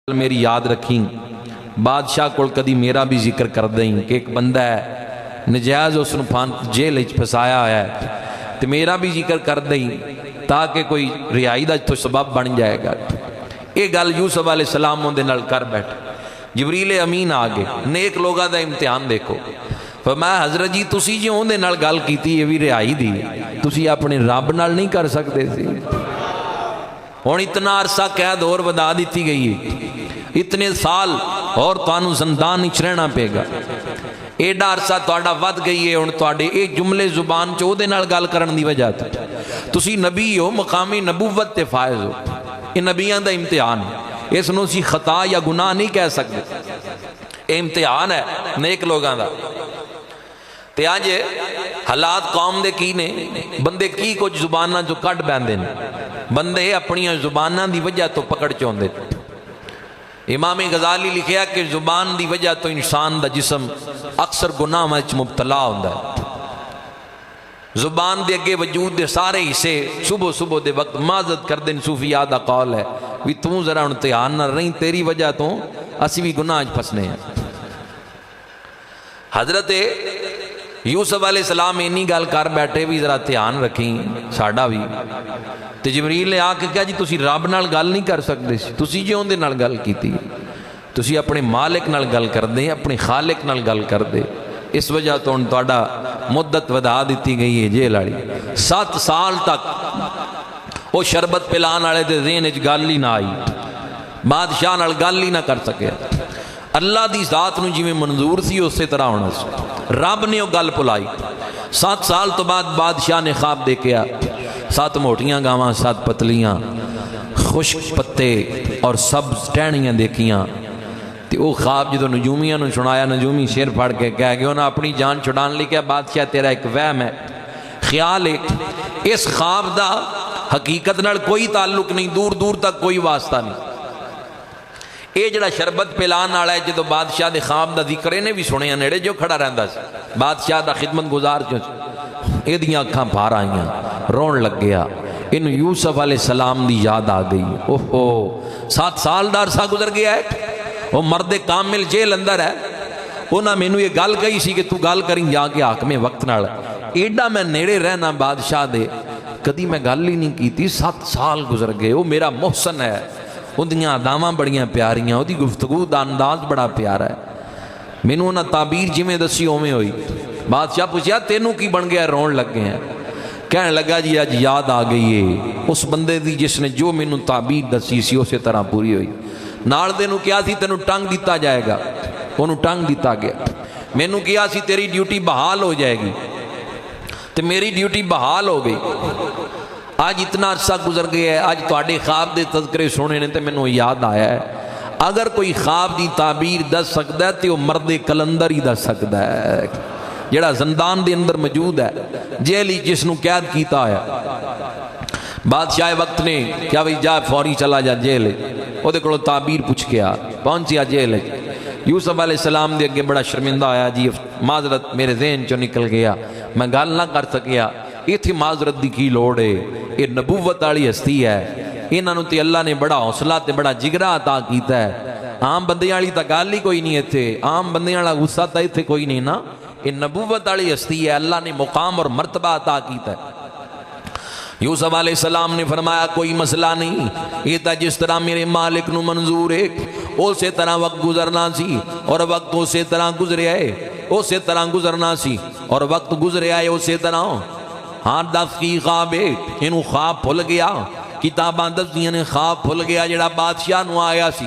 میری یاد رکھی بادشاہ کو کدی میرا بھی ذکر کر دیں کہ ایک بندہ ہے نجائز اس جیل پھسایا ہے تو میرا بھی ذکر کر دیں تاکہ کوئی رہائی دا تو سبب بن جائے گا۔ یہ گل یوسف علیہ السلام دے نال کر بیٹھے۔ جبریل امین آگے نیک لوگاں دا امتحان دیکھو، فرمایا حضرت جی تسی جی اون دے نال گل کیتی یہ بھی رہائی دی، تسی اپنے رب نال نہیں کر سکتے سی؟ ہوں اتنا عرصہ قید اور ودا دیتی گئی ہے، اتنے سال اور تانوں زندان وچ رہنا پے گا، ایڈا عرصہ تہاڈا ود گئی ہے، ہن تہاڈے اے جملے زبان چ اودے نال گل کرن دی وجہ تے تسی نبی ہو، مقامی نبوت تے فائز ہو۔ یہ نبیاں دا امتحان ہے، اس نوں اسی خطا یا گناہ نہیں کہہ سکتے، اے امتحان ہے نیک لوگاں دا۔ تے اج حالات قوم دے کی نے، بندے کی کچھ زباناں جو کٹ بیندے نے، بندے اپنی زباناں دی وجہ تو پکڑ چوندے۔ امام غزالی لکھیا کہ زبان دی وجہ تو انسان دا جسم اکثر گناہ وچ مبتلا ہوندا ہے۔ زبان دے اگے وجود دے سارے حصے صبح صبح دے وقت معذرت کر دین، صوفیاء دا قول ہے وی توں ذرا امتحان نہ رہی، تیری وجہ تو اسی بھی گناہ وچ پھسنے ہیں۔ حضرت یوسف علیہ السلام اینی گل کر بیٹھے بھی ذرا دھیان رکھیں ساڈا بھی، تے جبریل نے آ کے کہا جی تسی رب نال گل نہیں کر سکتے سی، تسی جی اون دے نال گل کیتی، تسی اپنے مالک نال گل کر دے، اپنے خالق نال گل کر دے، اس وجہ تو ہن تہاڈا مدت ودا دیتی گئی ہے جیل والی۔ 7 سال تک وہ شربت پلان والے دے ذہن وچ گل ہی نہ آئی، بادشاہ نال گل ہی نہ کر سکیا۔ اللہ دی ذات نو جویں منظور سی اسی طرح ہونا سی، رب نے وہ گل بلائی۔ 7 سال تو بعد بادشاہ نے خواب دیکھا، 7 موٹیاں گاواں 7 پتلیاں، خشک پتے اور سبز ٹہنیاں دیکھیاں۔ تے وہ خواب جدو نجومیاں نو سنایا، نجومی سر پھڑ کے کہہ گئے انہاں اپنی جان چھڑان لی کہ بادشاہ تیرا ایک وہم ہے، خیال ہے، اس خواب دا حقیقت نال کوئی تعلق نہیں، دور دور تک کوئی واسطہ نہیں۔ اے جڑا شربت پلان والا ہے جدو بادشاہ دے خواب دا ذکر نے بھی سنیا، نیڑے جو کھڑا رہندا سی بادشاہ دا خدمت گزار جو اے دیاں اکھاں بھار آئیاں، رون لگ گیا، ان یوسف علیہ السلام دی یاد آ گئی۔ اوہو 7 سال دا عرصہ گزر گیا ہے، وہ مرد کامل جیل اندر ہے، انہاں مینوں یہ گل کہی سی کہ تو گل کریں جا کے حاکم وقت نال، ایڈا میں نیڑے رہنا بادشاہ دے کدی میں گل ہی نہیں کیتی، 7 سال گزر گئے۔ وہ میرا محسن ہے، اندیاں اداواں بڑیاں پیاریاں، وہ دی گفتگو دا انداز بڑا پیارا ہے، مینوں انہاں تعبیر جویں دسی اوویں ہوئی۔ بادشاہ پوچھیا تینوں کی بن گیا؟ رون لگ گئے ہیں، کہنے لگا جی اج یاد آ گئی ہے اس بندے دی جس نے جو مینوں تعبیر دسی سی اسی طرح پوری ہوئی۔ نال دے نوں کیا سی تینوں ٹنگ دیتا جائے گا، انہوں ٹنگ دیتا گیا۔ مینوں کیا سی تیری ڈیوٹی بحال ہو جائے گی، تے میری ڈیوٹی بحال ہو گئی۔ آج اتنا عرصہ گزر گیا ہے، آج تواڈے خواب دے تذکرے سنے نے تے مینوں یاد آیا ہے، اگر کوئی خواب دی تعبیر دس سکتا ہے تے وہ مرد کلندر ہی دس سکتا ہے، جڑا زندان دے اندر موجود ہے، جیلی جس نو قید کیتا ہے۔ بادشاہ وقت نے کیا بھئی جا فوری چلا جا جیل، وہ دے کولوں تعبیر پوچھ کے آ پہنچیا جیل۔ یوسف علیہ السلام دے اگے بڑا شرمندہ آیا، جی معذرت میرے ذہن چوں نکل گیا، میں گل نہ کر سکیا، ایتھے معذرت دی کی لوڑ ہے، یہ نبوت والی ہستی ہے، انہاں نوں تے اللہ نے بڑا حوصلہ تے بڑا جگرا عطا کیتا ہے۔ عام بندیاں والی تا گل ہی کوئی نہیں ایتھے، عام بندیاں والا غصہ تا ایتھے کوئی نہیں نا، یہ نبوت والی ہستی ہے، اللہ نے مقام اور مرتبہ عطا کیتا ہے۔ یوسف علیہ السلام نے فرمایا کوئی مسئلہ نہیں، یہ تا جس طرح میرے مالک نو منظور ہے اسی طرح وقت گزرنا سی، اور وقت اسی طرح گزریا ہے، اسی طرح گزرنا سی اور وقت گزریا ہے اسی طرح۔ ہاں دس کی خواب ہے، انہوں خواب بھول گیا، کتاباں دسدیاں نے خواب بھول گیا جڑا بادشاہ نو آیا سی،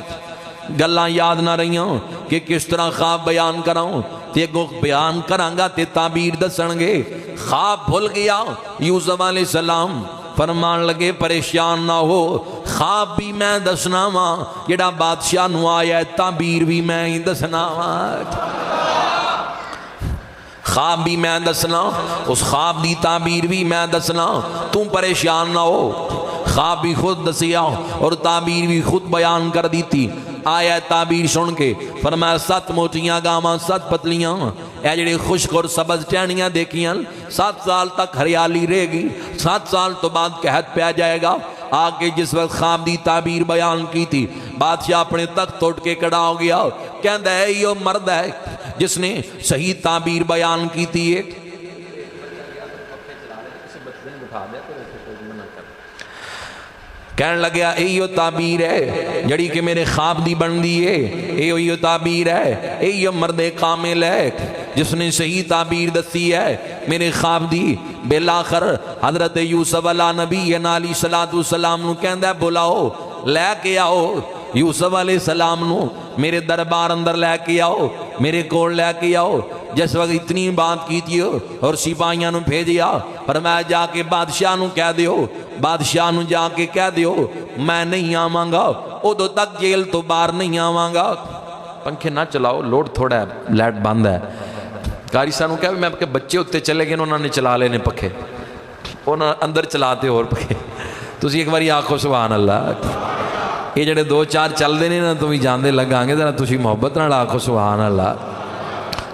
گلاں یاد نہ رہیاں کہ کس طرح خواب بیان کراؤں، تے کو بیان کرانگا تے تعبیر دسن گے، خواب بھول گیا۔ یوسف علیہ السلام فرمان لگے پریشان نہ ہو، خواب بھی میں دسنا وا جڑا بادشاہ نو آیا ہے، تعبیر بھی میں ہی دسنا وا، خواب بھی میں دسنا، اس خواب دی تعبیر بھی میں دسنا، تم پریشان نہ ہو۔ خواب بھی خود دسیا اور تعبیر بھی خود بیان کر دیتی۔ آیا تعبیر سن کے فرمایا 7 موٹیاں گاواں 7 پتلیاں، اے جڑے خشک اور سبز ٹہنیاں دیکھیاں، 7 سال تک ہریالی رہے گی، 7 سال تو بعد قحط پہ آ جائے گا، آ کے جس وقت خواب دی تعبیر بیان کی تھی بادشاہ اپنے تخت اٹھ کے کھڑا ہو گیا، کہندا ہے یہ مرد ہے جس نے صحیح تعبیر بیان کی تھی۔ کہنے لگیا ایو تعبیر ہے جڑی کہ میرے خواب دی بن دی ہے، ایو تعبیر ہے، ایو مرد کامل ہے جس نے صحیح تعبیر دسی ہے میرے خواب دی۔ بالآخر حضرت یوسف علیہ نبی علیہ السلام نو کہندا ہے بلاؤ، لے کے آؤ یوسف علیہ السلام نو میرے دربار اندر لے کے آؤ، میرے کول لے کے آؤ۔ جس وقت اتنی بات کی تھی اور سپاہیاں نو بھیجیا، فرمایا جا کے بادشاہ نو کہہ دیو، بادشاہ نو جا کے کہہ دیو میں نہیں آواں گا، ادو تک جیل تو باہر نہیں آواں گا۔ پنکھے نہ چلاؤ، لوڈ تھوڑا ہے، لائٹ بند ہے۔ قاری صاحب نو کہا میں کہ بچے اتنے چلے گئے انہوں نے چلا لینے پکھے، انہوں اندر چلاتے اور پکھے۔ تسی ایک باری آکھو سبحان اللہ۔ یہ جڑے دو چار چل دے نا تمہیں جاندے لگاں گے ذرا تسی محبت نال آکھو سبحان اللہ،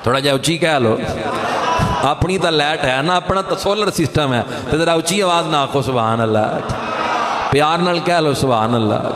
تھوڑا جا اچھی کہہ لو۔ اپنی تا لائٹ ہے نا، اپنا تا سولر سسٹم ہے، تو ذرا اچھی آواز نہ آکھو سبحان اللہ، پیار نال کہہ لو سبحان اللہ۔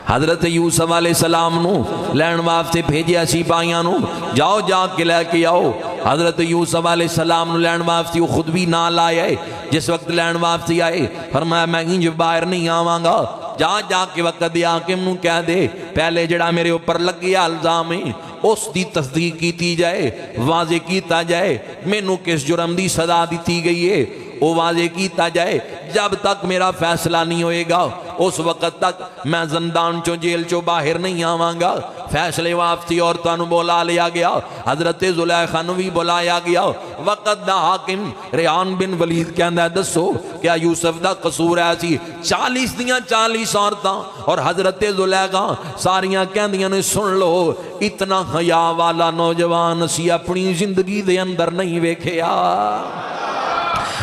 حضرت یوسف علیہ السلام نو لین واسطے بھیجیا سپاہیاں نو، جاؤ جا کے لے کے آؤ۔ حضرت یوسف علیہ السلام نو لین واسطے وہ خود بھی نہ لائے، جس وقت لین واسطے آئے فرمایا میں انج باہر نہیں آواں گا، جا کے وقت دیا حاکم نو کہہ دے پہلے جڑا میرے اوپر لگیا الزام ہے اس دی تصدیق کیتی جائے، واضح کیتا جائے مینوں کس جرم دی سزا دیتی گئی ہے وہ واضح کیتا جائے۔ جب تک میرا فیصلہ نہیں ہوئے گا اس وقت تک میں زندان چو جیل چو باہر نہیں آواں گا۔ فیصلے واسطے عورتاں نو بولا لیا گیا، حضرت زلیخا نو بھی بلایا گیا۔ وقت دا حاکم ریحان بن ولید کہندا ہے دسو کیا یوسف دا قصور ہے سی؟ 40 دیاں 40 عورتاں اور حضرت زلیخا ساریاں کہندیاں نے سن لو اتنا حیا والا نوجوان اسی اپنی زندگی دے اندر نہیں ویکھیا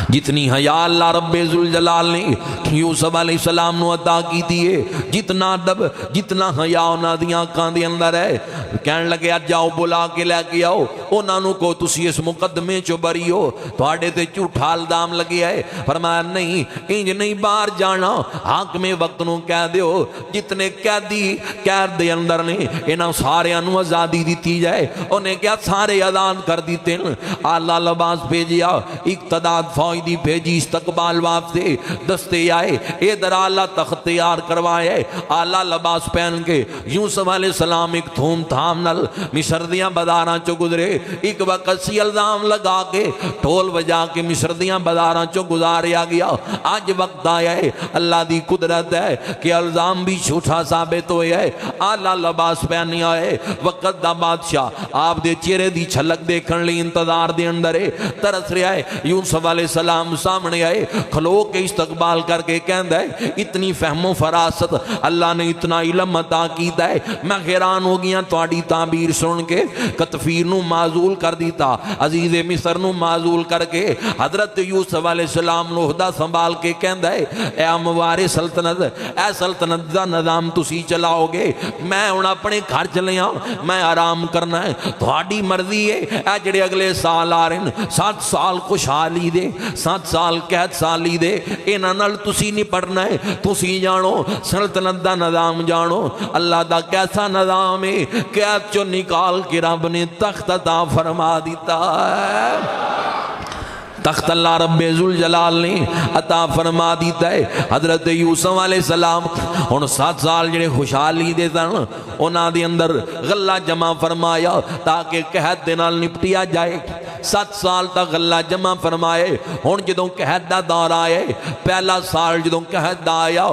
جتنی حیا اللہ رب ذوالجلال نے یوسف علیہ السلام نو عطا کی دیئے، جتنا ادب جتنا حیا انہاں دیاں آنکھاں دے اندر ہے۔ کہنے لگے جاؤ بلا کے لے کے آؤ، انہاں نو کو تسی اس مقدمے چو بری ہو، تواڈے تے جھوٹا الزام لگیا ہے۔ فرمایا نہیں انج نہیں باہر جانا، حاکم وقت نو کہہ دیو جتنے قیدی قید دے اندر نے انہاں ساریاں نو آزادی دیتی جائے۔ انہیں کیا سارے آزاد کر دیتے ہیں، اعلیٰ لباس بھیجیا، اقتداد فوج دی بھیجی استقبال واسطے، دستے آئے ادھر اعلیٰ تخت تیار کروائے، اعلیٰ لباس پہن کے یوسف علیہ السلام ایک دھوم دھام نل مصر دیاں بازاراں چو گزرے۔ ایک وقت سی الزام لگا کے ٹھول بجا کے مصر دیاں بازاراں چو گزاریا گیا۔ آج وقت آیا ہے، اللہ دی قدرت ہے کہ الزام بھی جھوٹا ثابت ہوئے ہے، اعلیٰ لباس پہنی آئے۔ وقت دا بادشاہ آپ دے چہرے دی چھلک دیکھن لی انتظار دے اندر ہے، ترس رہا ہے۔ یوسف علیہ السلام سامنے آئے، کھلو کے استقبال کر کے کہندا ہے اتنی فہم و فراست اللہ نے اتنا علم عطا کیتا ہے، میں حیران ہو گیا تواڈی تعبیر سن کے۔ کتفیر نو معزول کر دیتا، عزیز مصر نو معزول کر کے حضرت یوسف علیہ السلام نو عہدہ سنبھال کے کہندا ہے اے اموار سلطنت، اے سلطنت دا نظام تسی چلاؤ گے، میں ہن اپنے گھر چلیاں، میں آرام کرنا ہے، تواڈی مرضی ہے۔ اے جڑے اگلے سال آ رہے ہیں 7 سال خوشحالی دے 7 سال قید سالی دے انہاں نال تسی نہیں پڑھنا ہے، تسی جانو سلطنت دا نظام جانو اللہ دا کیسا نظام ہے، قید چو نکال کے رب نے تخت عطا فرما دیتا ہے۔ تخت اللہ رب ذوالجلال نے عطا فرما دیتا ہے۔ حضرت یوسف علیہ السلام ہن 7 سال جڑے خوشحالی دے سن انہاں دے اندر غلہ جمع فرمایا تاکہ قحط دے نال نپٹیا جائے۔ 7 سال تک غلہ جمع فرمائے۔ ہن جدوں قحط دا دور آئے، پہلا سال جدوں قحط دا آیا